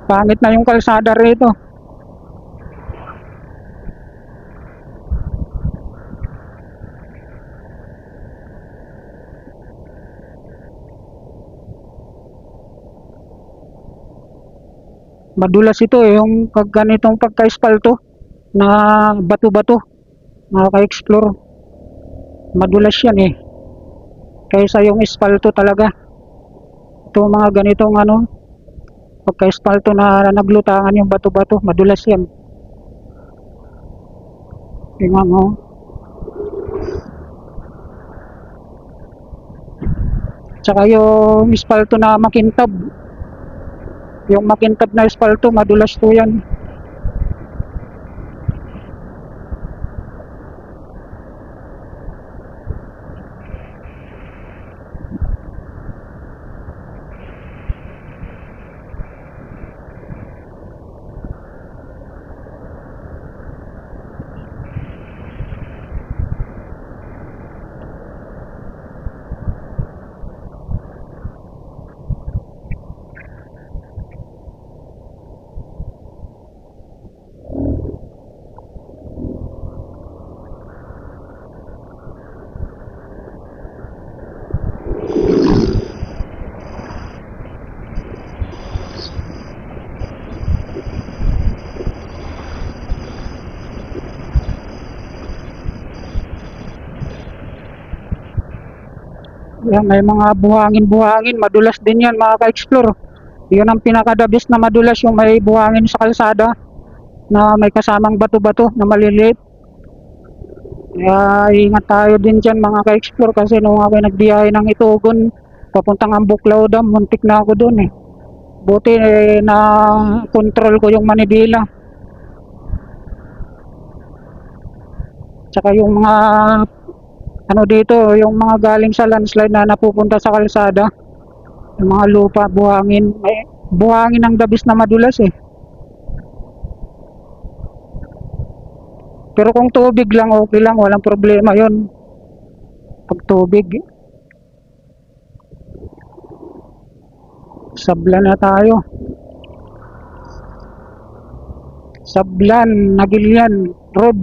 Pangit na yung kalsada rito. Madulas ito eh, yung pag ganitong pagka-espalto na bato-bato, nakaka-explore. Madulas yan eh. Kaysa yung espalto talaga. Ito mga ganitong ano, pagka-espalto na naglutangan yung bato-bato, madulas yan. Tingnan mo. Tsaka yung espalto na makintab. Yung makintab na espalto, madulas po yan. Yan, may mga buhangin-buhangin, madulas din yan mga ka-explore. Yun ang pinaka-the best na madulas, yung may buhangin sa kalsada na may kasamang bato-bato na maliliit. Kaya ingat tayo din dyan mga ka-explore, kasi nung ako nagbiyahe ng Itugon papuntang Ambuklaw Dam, muntik na ako dun eh. Buti eh, na control ko yung manibela. Tsaka yung mga ano dito, yung mga galing sa landslide na napupunta sa kalsada, yung mga lupa, buhangin, may buhangin ang dabis na madulas eh. Pero kung tubig lang, okay lang, walang problema yon. Pag tubig, Sablan na tayo. Sablan, Nagilian Road,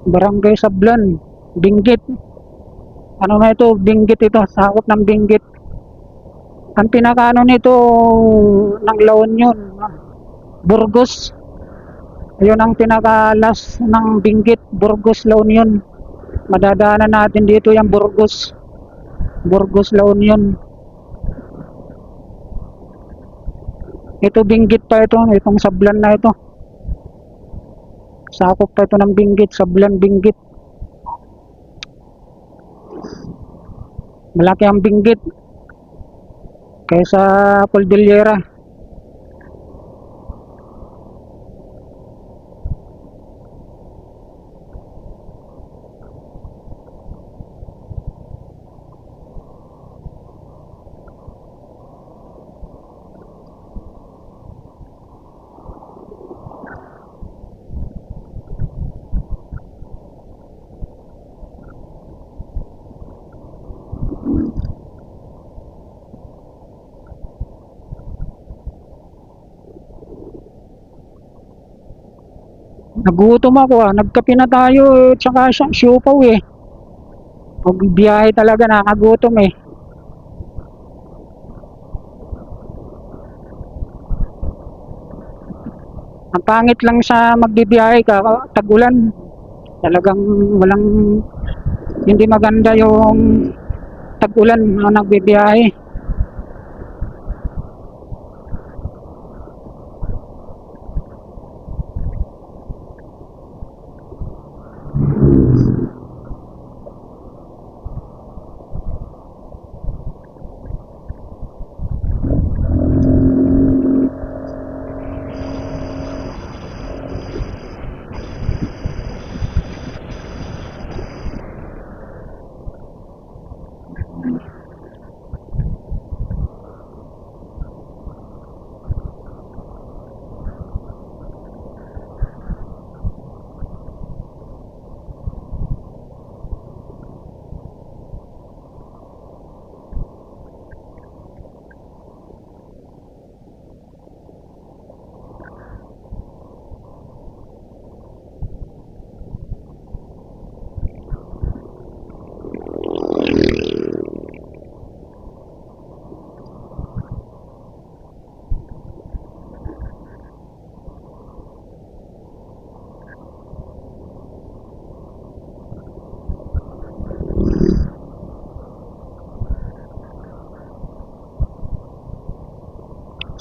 Barangay Sablan, Benguet. Ano na ito? Benguet ito, sakop ng Benguet. Ang pinakaano nito ng La Union, Burgos. Ayun ang pinaka-last ng Benguet, Burgos, La Union. Madadaanan natin dito yung Burgos. Burgos, La Union. Ito Benguet pa ito, itong Sablan na ito. Sakop pa ito ng Benguet, Sablan, Benguet. Malaki ang Benguet kaysa Cordillera. Nagutom ako nagkape na tayo tsaka siopaw eh. Pag biyahe talaga nakagutom eh. Ang pangit lang sa magbibiyahe ka, tag-ulan. Talagang walang, hindi maganda yung tag-ulan na nagbibiyahe.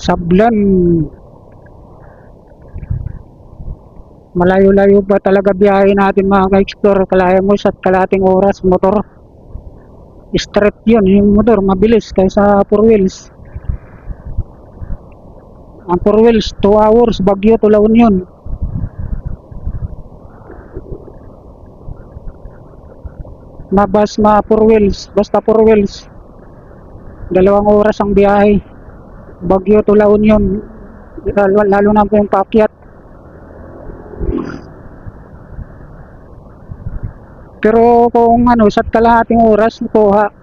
Sablan, malayo-layo ba talaga biyahe natin mga ka-explore? Kalaya mo sa kalating oras motor. Straight yun, yung motor mabilis kaysa 4 wheels. Ang 4 wheels 2 hours, Baguio to La Union. Mabas 4 wheels, basta 4 wheels 2 oras ang biyahe, Baguio to La Union. Lalo na po yung paakyat. Pero kung ano, sa kalahating oras kuha.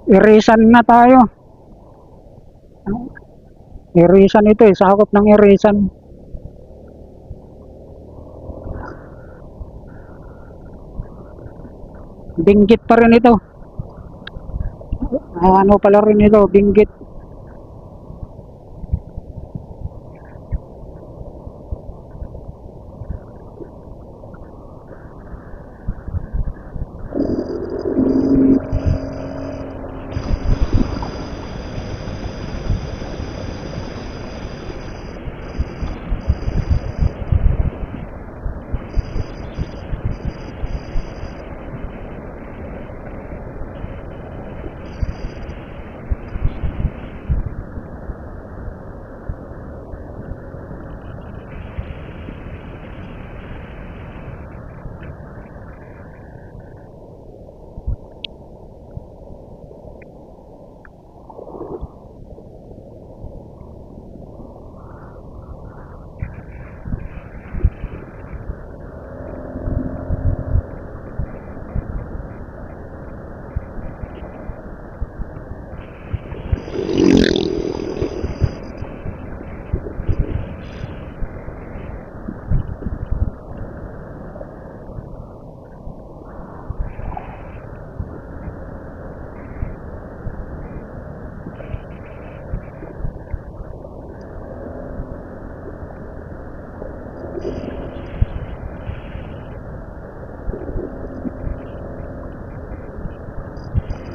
Irisan na tayo. Irisan ito eh, sakop ng Irisan. Binggit pa rin ito. Ano pala rin ito, Binggit.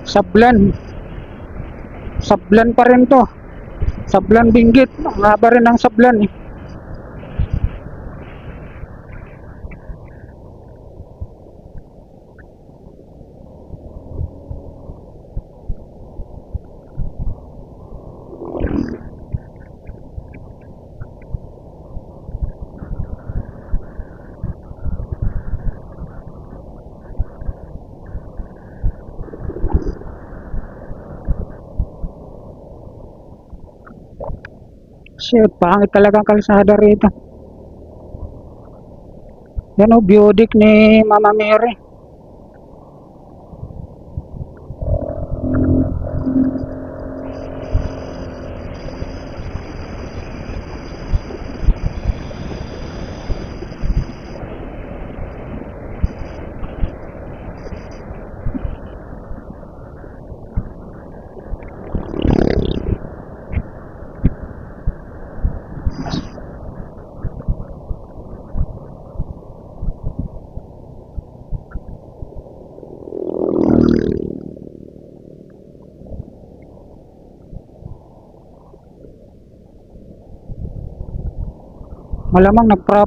Sablan. Sablan pa rin to. Sablan Binggit. Ang haba rin ng Sablan eh. Shit, pangit talagang kalsada rito. Yan o, Budik ni Mama Mary. Malamang nagpra